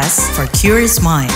podcast for curious mind.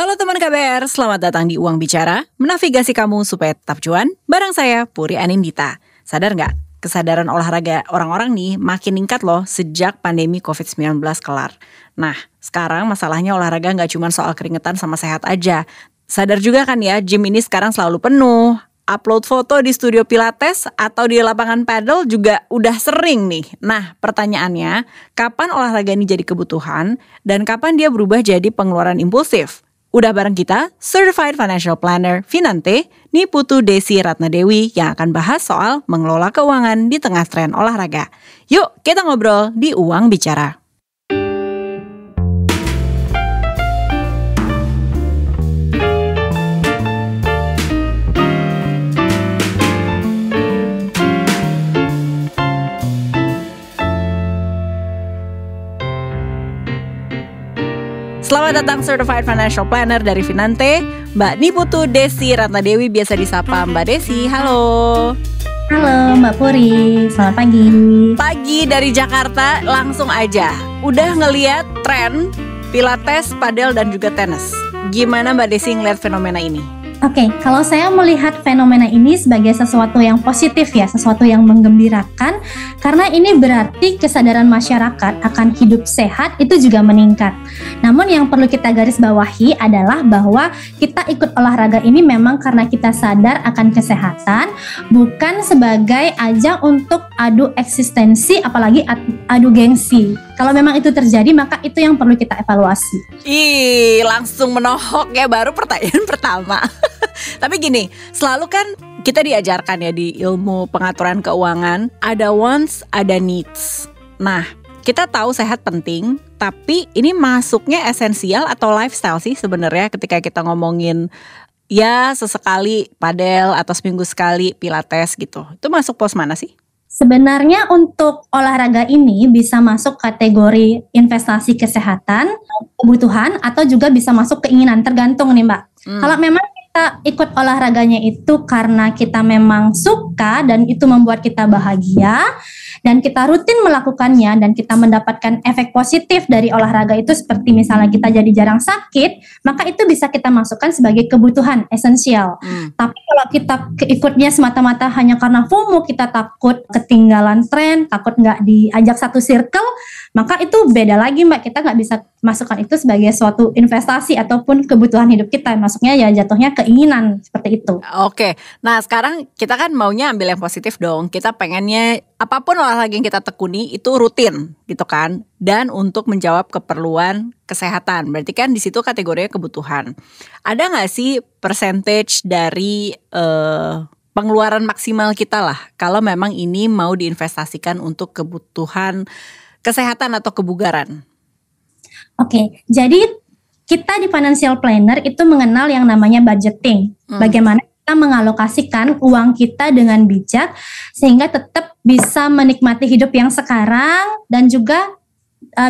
Halo teman KBR, selamat datang di Uang Bicara, menavigasi kamu supaya tetap cuan. Bareng saya, Puri Anindita. Sadar nggak? Kesadaran olahraga orang-orang nih makin meningkat loh sejak pandemi COVID-19 kelar. Nah, sekarang masalahnya olahraga nggak cuma soal keringetan sama sehat aja. Sadar juga kan ya, gym ini sekarang selalu penuh. Upload foto di studio pilates atau di lapangan paddle juga udah sering nih. Nah, pertanyaannya, kapan olahraga ini jadi kebutuhan dan kapan dia berubah jadi pengeluaran impulsif? Udah bareng kita, Certified Financial Planner Finante, Niputu Desi Ratnadewi yang akan bahas soal mengelola keuangan di tengah tren olahraga. Yuk, kita ngobrol di Uang Bicara. Selamat datang Certified Financial Planner dari Finante, Mbak Niputu Desi Ratnadewi, biasa disapa Mbak Desi. Halo. Halo Mbak Puri, selamat pagi. Pagi dari Jakarta, langsung aja. Udah ngeliat tren pilates, padel, dan juga tenis. Gimana Mbak Desi ngeliat fenomena ini? Oke, kalau saya melihat fenomena ini sebagai sesuatu yang positif ya, sesuatu yang menggembirakan, karena ini berarti kesadaran masyarakat akan hidup sehat itu juga meningkat. Namun yang perlu kita garis bawahi adalah bahwa kita ikut olahraga ini memang karena kita sadar akan kesehatan, bukan sebagai ajang untuk adu eksistensi, apalagi adu gengsi. Kalau memang itu terjadi, maka itu yang perlu kita evaluasi. Ih, langsung menohok ya, baru pertanyaan pertama. Tapi gini, selalu kan kita diajarkan ya di ilmu pengaturan keuangan, ada wants, ada needs. Nah, kita tahu sehat penting, tapi ini masuknya esensial atau lifestyle sih sebenarnya ketika kita ngomongin ya sesekali padel atau seminggu sekali pilates gitu. Itu masuk pos mana sih? Sebenarnya untuk olahraga ini bisa masuk kategori investasi kesehatan, kebutuhan, atau juga bisa masuk keinginan, tergantung nih Mbak. Kalau memang kita ikut olahraganya itu karena kita memang suka dan itu membuat kita bahagia, dan kita rutin melakukannya dan kita mendapatkan efek positif dari olahraga itu seperti misalnya kita jadi jarang sakit, maka itu bisa kita masukkan sebagai kebutuhan esensial. Tapi kalau kita ikutnya semata-mata hanya karena FOMO, kita takut ketinggalan tren, takut nggak diajak satu circle, maka itu beda lagi Mbak. Kita nggak bisa masukkan itu sebagai suatu investasi ataupun kebutuhan hidup kita. Masuknya ya jatuhnya keinginan seperti itu. Oke, nah sekarang kita kan maunya ambil yang positif dong. Kita pengennya apapun olahraga yang kita tekuni itu rutin gitu kan. Dan untuk menjawab keperluan kesehatan. Berarti kan di situ kategorinya kebutuhan. Ada nggak sih percentage dari pengeluaran maksimal kita lah kalau memang ini mau diinvestasikan untuk kebutuhan kesehatan atau kebugaran? Oke, jadi kita di financial planner itu mengenal yang namanya budgeting. Bagaimana kita mengalokasikan uang kita dengan bijak sehingga tetap bisa menikmati hidup yang sekarang dan juga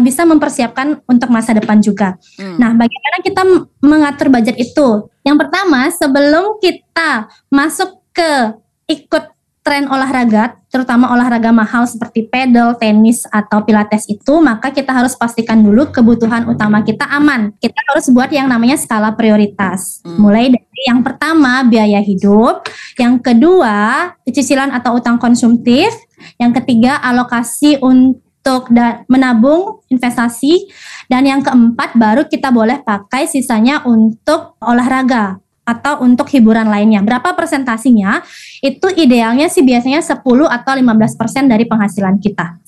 bisa mempersiapkan untuk masa depan juga. Nah, bagaimana kita mengatur budget itu? Yang pertama, sebelum kita masuk ke ikut tren olahraga, terutama olahraga mahal seperti paddle, tenis, atau pilates itu, maka kita harus pastikan dulu kebutuhan utama kita aman. Kita harus buat yang namanya skala prioritas. Mulai dari yang pertama, biaya hidup. Yang kedua, cicilan atau utang konsumtif. Yang ketiga, alokasi untuk menabung investasi. Dan yang keempat, baru kita boleh pakai sisanya untuk olahraga atau untuk hiburan lainnya. Berapa persentasinya? Itu idealnya sih biasanya 10 atau 15% dari penghasilan kita.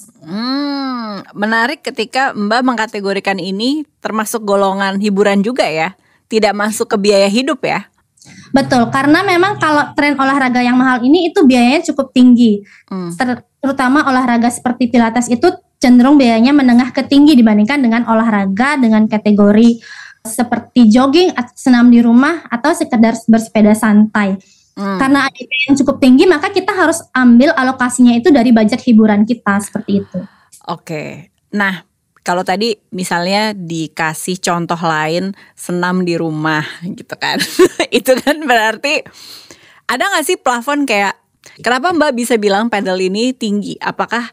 Menarik ketika Mbak mengkategorikan ini termasuk golongan hiburan juga ya. Tidak masuk ke biaya hidup ya. Betul, karena memang kalau tren olahraga yang mahal ini itu biayanya cukup tinggi. Terutama olahraga seperti pilates itu cenderung biayanya menengah ke tinggi dibandingkan dengan olahraga dengan kategori seperti jogging, senam di rumah, atau sekedar bersepeda santai. Karena ada yang cukup tinggi, maka kita harus ambil alokasinya itu dari budget hiburan kita, seperti itu. Oke, nah kalau tadi misalnya dikasih contoh lain senam di rumah gitu kan, itu kan berarti ada nggak sih plafon kayak kenapa Mbak bisa bilang pedal ini tinggi? Apakah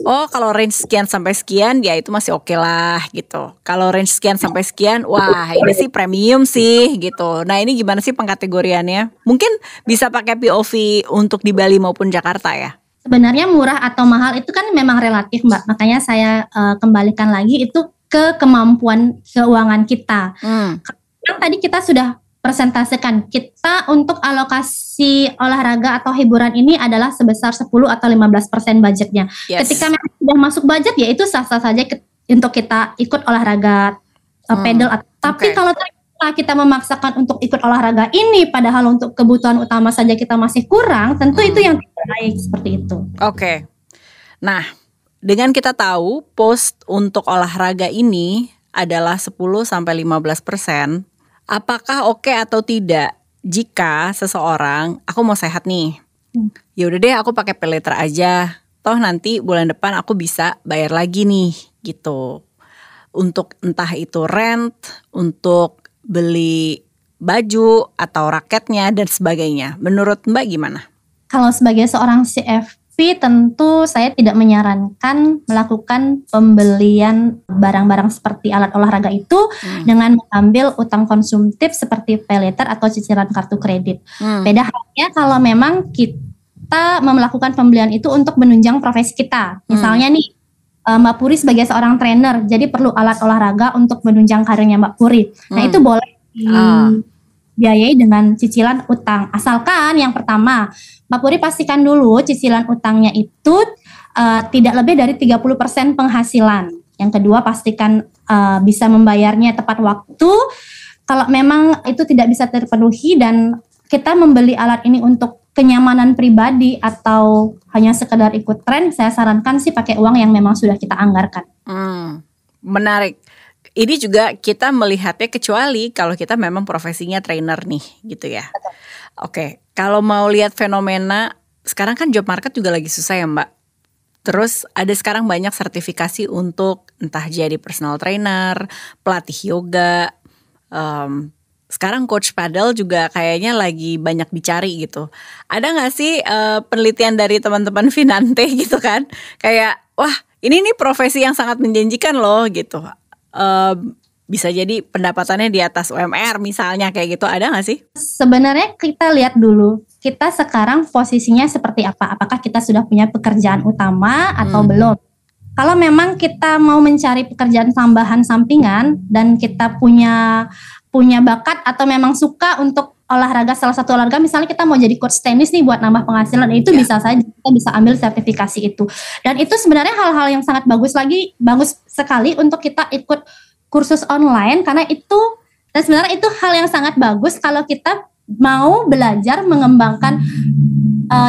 oh kalau range sekian sampai sekian ya itu masih oke lah gitu. Kalau range sekian sampai sekian, wah ini sih premium sih gitu. Nah ini gimana sih pengkategoriannya? Mungkin bisa pakai POV untuk di Bali maupun Jakarta ya? Sebenarnya murah atau mahal itu kan memang relatif Mbak. Makanya saya kembalikan lagi itu ke kemampuan keuangan kita. Kan tadi kita sudah presentasikan, kita untuk alokasi olahraga atau hiburan ini adalah sebesar 10 atau 15% budgetnya. Yes. Ketika memang sudah masuk budget ya itu sah-sah saja untuk kita ikut olahraga pedal. Tapi kalau kita memaksakan untuk ikut olahraga ini padahal untuk kebutuhan utama saja kita masih kurang, tentu itu yang tidak baik seperti itu. Oke. Nah, dengan kita tahu post untuk olahraga ini adalah 10-15%, apakah oke atau tidak jika seseorang, aku mau sehat nih, ya udah deh aku pakai pay later aja, toh nanti bulan depan aku bisa bayar lagi nih gitu. Untuk entah itu rent, untuk beli baju atau raketnya dan sebagainya. Menurut Mbak gimana? Kalau sebagai seorang CFP tentu saya tidak menyarankan melakukan pembelian barang-barang seperti alat olahraga itu dengan mengambil utang konsumtif seperti pay later atau cicilan kartu kredit. Beda halnya kalau memang kita melakukan pembelian itu untuk menunjang profesi kita. Misalnya nih Mbak Puri sebagai seorang trainer, jadi perlu alat olahraga untuk menunjang karirnya Mbak Puri. Nah itu boleh dibiayai dengan cicilan utang. Asalkan yang pertama, Mbak Puri pastikan dulu cicilan utangnya itu tidak lebih dari 30% penghasilan. Yang kedua, pastikan bisa membayarnya tepat waktu. Kalau memang itu tidak bisa terpenuhi dan kita membeli alat ini untuk kenyamanan pribadi atau hanya sekedar ikut tren, saya sarankan sih pakai uang yang memang sudah kita anggarkan. Menarik. Ini juga kita melihatnya kecuali kalau kita memang profesinya trainer nih gitu ya. Oke, kalau mau lihat fenomena, sekarang kan job market juga lagi susah ya Mbak. Terus ada sekarang banyak sertifikasi untuk entah jadi personal trainer, pelatih yoga, sekarang coach padel juga kayaknya lagi banyak dicari gitu. Ada gak sih penelitian dari teman-teman Finante gitu kan? Kayak wah ini nih profesi yang sangat menjanjikan loh gitu. Bisa jadi pendapatannya di atas UMR misalnya kayak gitu, ada gak sih? Sebenarnya kita lihat dulu, kita sekarang posisinya seperti apa? Apakah kita sudah punya pekerjaan utama atau belum? Kalau memang kita mau mencari pekerjaan tambahan sampingan dan kita punya bakat atau memang suka untuk olahraga, salah satu olahraga misalnya kita mau jadi coach tenis nih buat nambah penghasilan, itu bisa saja kita bisa ambil sertifikasi itu. Dan itu sebenarnya hal-hal yang sangat bagus sekali untuk kita ikut kursus online, karena itu dan sebenarnya itu hal yang sangat bagus kalau kita mau belajar mengembangkan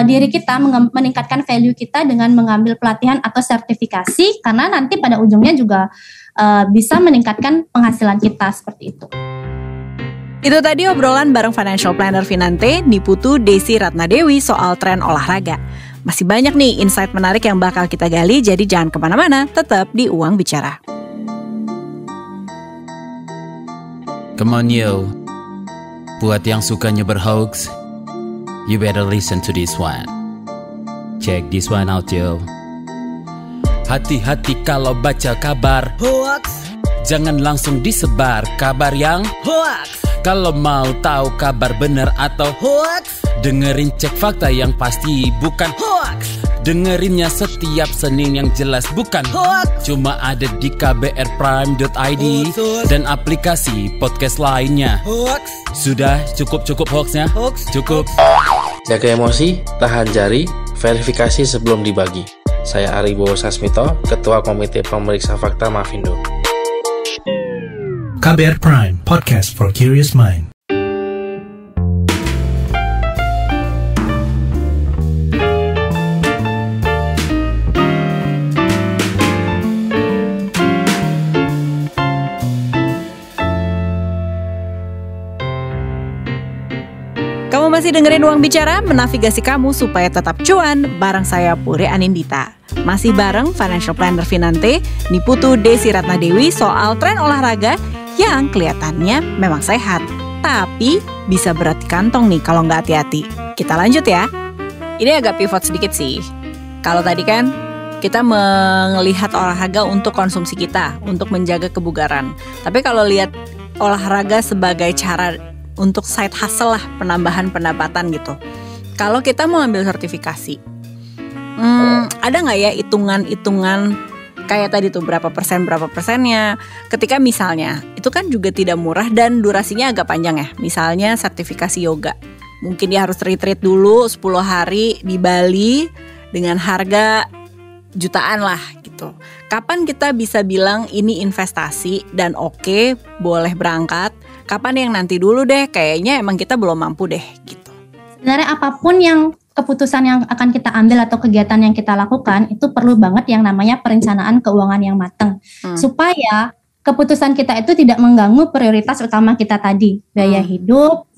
diri kita, meningkatkan value kita dengan mengambil pelatihan atau sertifikasi, karena nanti pada ujungnya juga bisa meningkatkan penghasilan kita seperti itu. Itu tadi obrolan bareng financial planner Finante, Niputu Desi Ratnadewi soal tren olahraga. Masih banyak nih insight menarik yang bakal kita gali, jadi jangan kemana-mana, tetap di Uang Bicara. Come on yo, buat yang sukanya berhoax, you better listen to this one. Check this one out yo. Hati-hati kalau baca kabar hoax, jangan langsung disebar kabar yang hoax. Kalau mau tahu kabar benar atau hoax, dengerin cek fakta yang pasti bukan hoax. Dengerinnya setiap Senin yang jelas bukan hoax. Cuma ada di kbrprime.id dan aplikasi podcast lainnya. Hoax. Sudah cukup hoaxnya? Hoax. Cukup. Jaga emosi, tahan jari, verifikasi sebelum dibagi. Saya Aribowo Sasmito, Ketua Komite Pemeriksa Fakta Mafindo. KBR Prime, podcast for curious mind. Kamu masih dengerin Uang Bicara, menavigasi kamu supaya tetap cuan bareng saya Puri Anindita. Masih bareng financial planner Finante, Niputu Desi Ratnadewi soal tren olahraga yang kelihatannya memang sehat, tapi bisa berat di kantong nih kalau nggak hati-hati. Kita lanjut ya. Ini agak pivot sedikit sih. Kalau tadi kan kita melihat olahraga untuk konsumsi kita, untuk menjaga kebugaran. Tapi kalau lihat olahraga sebagai cara untuk side hustle lah, penambahan pendapatan gitu. Kalau kita mau ambil sertifikasi, ada nggak ya hitungan-hitungan kayak tadi tuh berapa persennya? Ketika misalnya itu kan juga tidak murah dan durasinya agak panjang ya. Misalnya sertifikasi yoga, mungkin dia harus retreat dulu 10 hari di Bali dengan harga jutaan lah gitu. Kapan kita bisa bilang ini investasi dan oke, boleh berangkat? Kapan yang nanti dulu deh, kayaknya emang kita belum mampu deh gitu. Sebenarnya apapun yang keputusan yang akan kita ambil atau kegiatan yang kita lakukan itu perlu banget yang namanya perencanaan keuangan yang matang. Supaya keputusan kita itu tidak mengganggu prioritas utama kita tadi. Biaya hidup,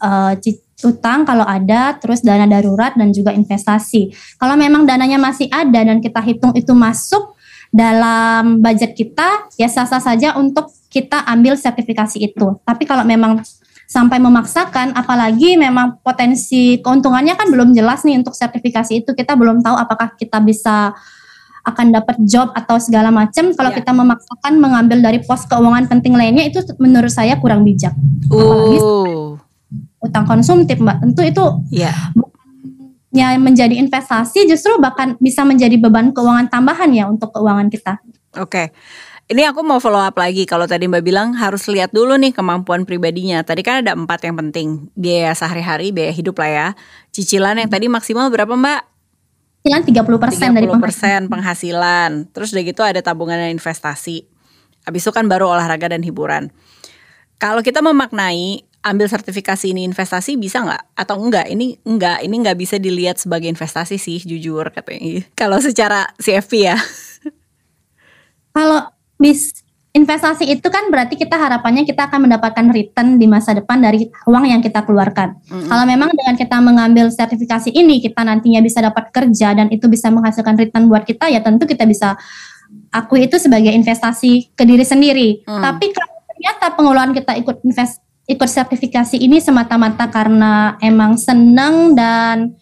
utang kalau ada, terus dana darurat dan juga investasi. Kalau memang dananya masih ada dan kita hitung itu masuk dalam budget kita, ya sah-sah saja untuk kita ambil sertifikasi itu. Tapi kalau memang sampai memaksakan, apalagi memang potensi keuntungannya kan belum jelas nih untuk sertifikasi itu, kita belum tahu apakah kita bisa akan dapat job atau segala macam. Kalau kita memaksakan mengambil dari pos keuangan penting lainnya, itu menurut saya kurang bijak. Apalagi utang konsumtif, Mbak, tentu itu bukannya menjadi investasi, justru bahkan bisa menjadi beban keuangan tambahan ya untuk keuangan kita. Oke. Ini aku mau follow up lagi. Kalau tadi Mbak bilang harus lihat dulu nih kemampuan pribadinya. Tadi kan ada 4 yang penting. Biaya sehari-hari, biaya hidup lah ya. Cicilan yang tadi maksimal berapa Mbak? Cicilan 30% dari 30% penghasilan. Terus udah gitu ada tabungan dan investasi. Habis itu kan baru olahraga dan hiburan. Kalau kita memaknai ambil sertifikasi ini investasi bisa nggak? Atau enggak? Ini nggak bisa dilihat sebagai investasi sih, jujur katanya. Kalau secara CFP ya. Kalau investasi itu kan berarti kita harapannya kita akan mendapatkan return di masa depan dari uang yang kita keluarkan. Kalau memang dengan kita mengambil sertifikasi ini kita nantinya bisa dapat kerja dan itu bisa menghasilkan return buat kita, ya tentu kita bisa akui itu sebagai investasi ke diri sendiri. Tapi kalau ternyata pengeluaran kita ikut sertifikasi ini semata-mata karena emang senang dan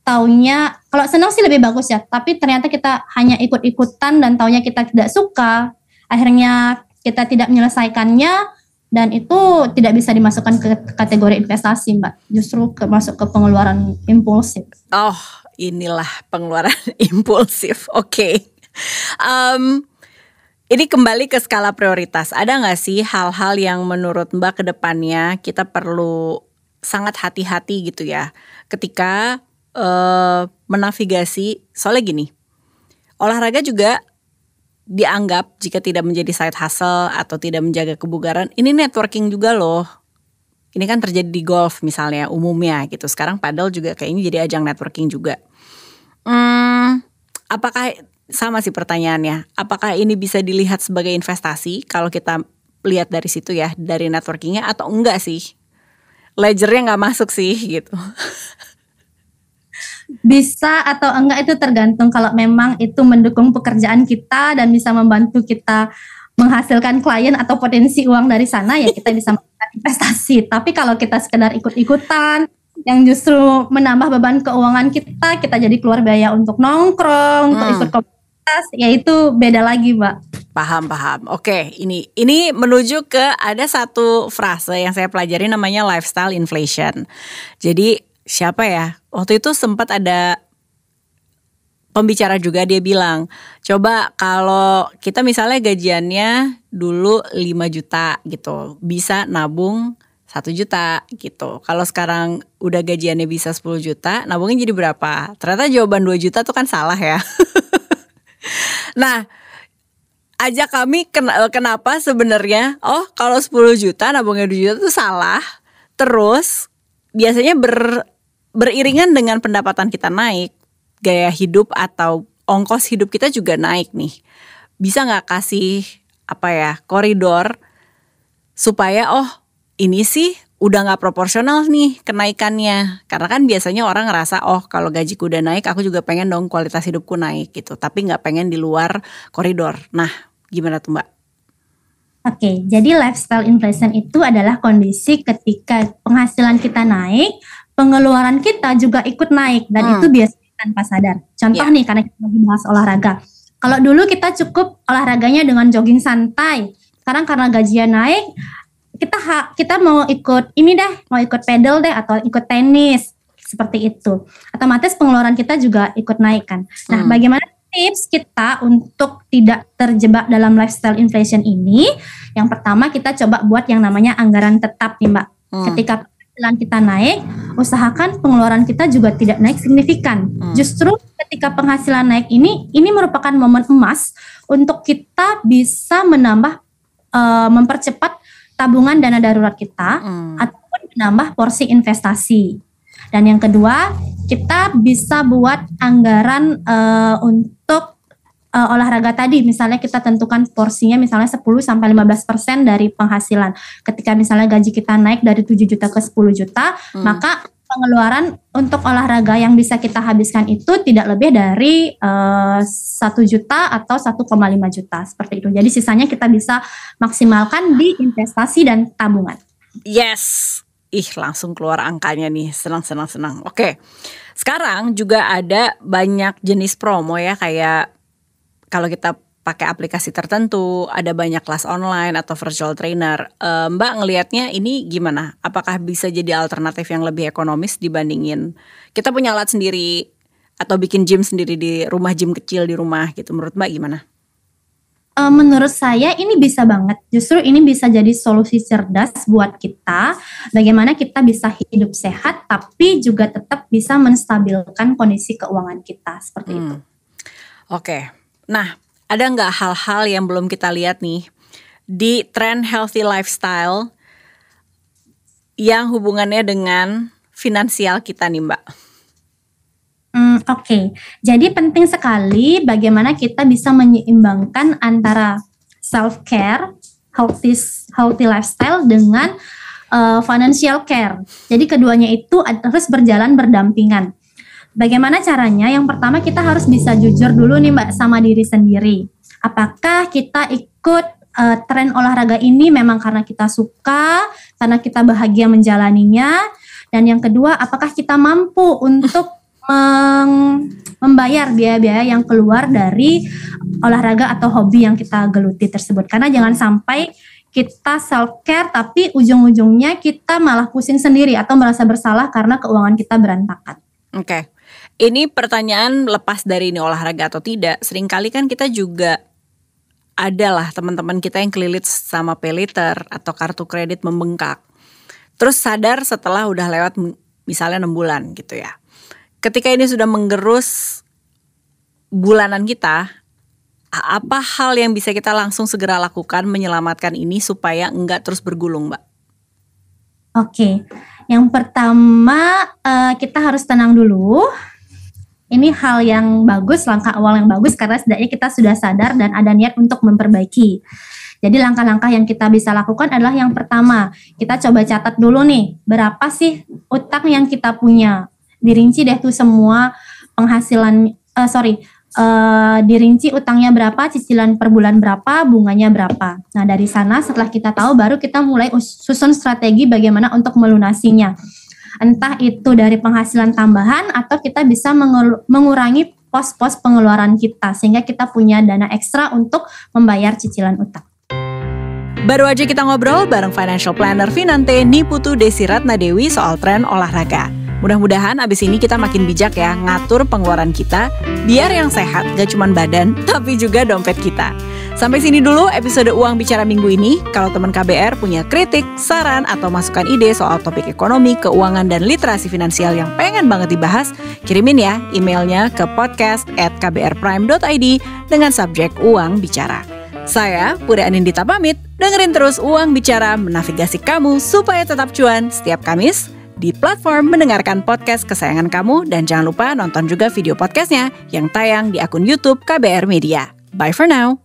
taunya, kalau senang sih lebih bagus ya, tapi ternyata kita hanya ikut-ikutan dan taunya kita tidak suka, akhirnya kita tidak menyelesaikannya dan itu tidak bisa dimasukkan ke kategori investasi, Mbak. Justru masuk ke pengeluaran impulsif. Oh, inilah pengeluaran impulsif. Oke. Ini kembali ke skala prioritas. Ada nggak sih hal-hal yang menurut Mbak ke depannya kita perlu sangat hati-hati gitu ya ketika menavigasi, soalnya gini, olahraga juga dianggap jika tidak menjadi side hustle atau tidak menjaga kebugaran, ini networking juga loh. Ini kan terjadi di golf misalnya umumnya gitu. Sekarang padel juga kayaknya jadi ajang networking juga. Apakah sama sih pertanyaannya? Apakah ini bisa dilihat sebagai investasi kalau kita lihat dari situ ya, dari networkingnya, atau enggak sih? Ledgernya nggak masuk sih gitu. Bisa atau enggak itu tergantung. Kalau memang itu mendukung pekerjaan kita dan bisa membantu kita menghasilkan klien atau potensi uang dari sana, ya kita bisa melakukan investasi. Tapi kalau kita sekedar ikut-ikutan yang justru menambah beban keuangan kita jadi keluar biaya untuk nongkrong, untuk ikut komunitas, ya itu beda lagi, Mbak. Paham. Oke, ini menuju ke ada satu frase yang saya pelajari namanya lifestyle inflation. Jadi siapa ya? Waktu itu sempat ada pembicara juga, dia bilang, coba kalau kita misalnya gajiannya dulu 5 juta gitu, bisa nabung 1 juta gitu. Kalau sekarang udah gajiannya bisa 10 juta, nabungnya jadi berapa? Ternyata jawaban 2 juta tuh kan salah ya. Nah, ajak kami kenapa sebenarnya, kalau 10 juta nabungnya 2 juta tuh salah. Terus biasanya beriringan dengan pendapatan kita naik, gaya hidup atau ongkos hidup kita juga naik nih. Bisa gak kasih koridor supaya ini sih udah gak proporsional nih kenaikannya. Karena kan biasanya orang ngerasa kalau gajiku udah naik, aku juga pengen dong kualitas hidupku naik gitu. Tapi gak pengen di luar koridor. Nah, gimana tuh Mbak? Oke, jadi lifestyle inflation itu adalah kondisi ketika penghasilan kita naik, pengeluaran kita juga ikut naik dan itu biasanya tanpa sadar. Contoh nih, karena kita lagi bahas olahraga. Kalau dulu kita cukup olahraganya dengan jogging santai. Sekarang karena gajian naik, kita mau ikut mau ikut pedal deh atau ikut tenis seperti itu. Otomatis pengeluaran kita juga ikut naik kan. Nah, bagaimana tips kita untuk tidak terjebak dalam lifestyle inflation ini? Yang pertama kita coba buat yang namanya anggaran tetap nih Mbak. Ketika penghasilan kita naik, usahakan pengeluaran kita juga tidak naik signifikan. Justru ketika penghasilan naik ini merupakan momen emas untuk kita bisa mempercepat tabungan dana darurat kita ataupun menambah porsi investasi. Dan yang kedua, kita bisa buat anggaran untuk olahraga tadi. Misalnya kita tentukan porsinya misalnya 10-15% dari penghasilan. Ketika misalnya gaji kita naik dari 7 juta ke 10 juta, maka pengeluaran untuk olahraga yang bisa kita habiskan itu tidak lebih dari 1 juta atau 1,5 juta seperti itu. Jadi sisanya kita bisa maksimalkan di investasi dan tabungan. Yes, langsung keluar angkanya nih, senang. Oke, sekarang juga ada banyak jenis promo ya, kayak kalau kita pakai aplikasi tertentu, ada banyak kelas online atau virtual trainer. Mbak ngelihatnya ini gimana? Apakah bisa jadi alternatif yang lebih ekonomis dibandingin kita punya alat sendiri atau bikin gym sendiri di rumah, gym kecil di rumah gitu? Menurut Mbak gimana? Menurut saya ini bisa banget. Justru ini bisa jadi solusi cerdas buat kita. Bagaimana kita bisa hidup sehat tapi juga tetap bisa menstabilkan kondisi keuangan kita seperti itu. Oke. Nah, ada nggak hal-hal yang belum kita lihat nih di tren healthy lifestyle yang hubungannya dengan finansial kita nih Mbak? Oke. Jadi penting sekali bagaimana kita bisa menyeimbangkan antara self-care, healthy lifestyle dengan financial care. Jadi keduanya itu harus berjalan berdampingan. Bagaimana caranya? Yang pertama kita harus bisa jujur dulu nih Mbak sama diri sendiri. Apakah kita ikut tren olahraga ini memang karena kita suka, karena kita bahagia menjalaninya? Dan yang kedua, apakah kita mampu untuk membayar biaya-biaya yang keluar dari olahraga atau hobi yang kita geluti tersebut? Karena jangan sampai kita self-care tapi ujung-ujungnya kita malah pusing sendiri atau merasa bersalah karena keuangan kita berantakan. Oke. Ini pertanyaan lepas dari ini olahraga atau tidak. Seringkali kan kita juga adalah teman-teman kita yang kelilit sama pay later atau kartu kredit membengkak. Terus sadar setelah udah lewat misalnya 6 bulan gitu ya. Ketika ini sudah menggerus bulanan kita, apa hal yang bisa kita langsung segera lakukan menyelamatkan ini supaya enggak terus bergulung, Mbak? Oke, yang pertama kita harus tenang dulu. Ini hal yang bagus, langkah awal yang bagus karena setidaknya kita sudah sadar dan ada niat untuk memperbaiki. Jadi langkah-langkah yang kita bisa lakukan adalah yang pertama, kita coba catat dulu nih, berapa sih utang yang kita punya. Dirinci deh tuh semua penghasilan, dirinci utangnya berapa, cicilan per bulan berapa, bunganya berapa. Nah dari sana setelah kita tahu baru kita mulai susun strategi bagaimana untuk melunasinya. Entah itu dari penghasilan tambahan atau kita bisa mengurangi pos-pos pengeluaran kita sehingga kita punya dana ekstra untuk membayar cicilan utang. Baru aja kita ngobrol bareng financial planner Finante Niputu Desi Ratnadewi soal tren olahraga. Mudah-mudahan abis ini kita makin bijak ya ngatur pengeluaran kita biar yang sehat gak cuma badan tapi juga dompet kita. Sampai sini dulu episode Uang Bicara minggu ini. Kalau teman KBR punya kritik, saran, atau masukan ide soal topik ekonomi, keuangan, dan literasi finansial yang pengen banget dibahas, kirimin ya emailnya ke podcast@kbrprime.id dengan subjek Uang Bicara. Saya Puri Anindita pamit, dengerin terus Uang Bicara menavigasi kamu supaya tetap cuan setiap Kamis di platform mendengarkan podcast kesayangan kamu, dan jangan lupa nonton juga video podcastnya yang tayang di akun YouTube KBR Media. Bye for now.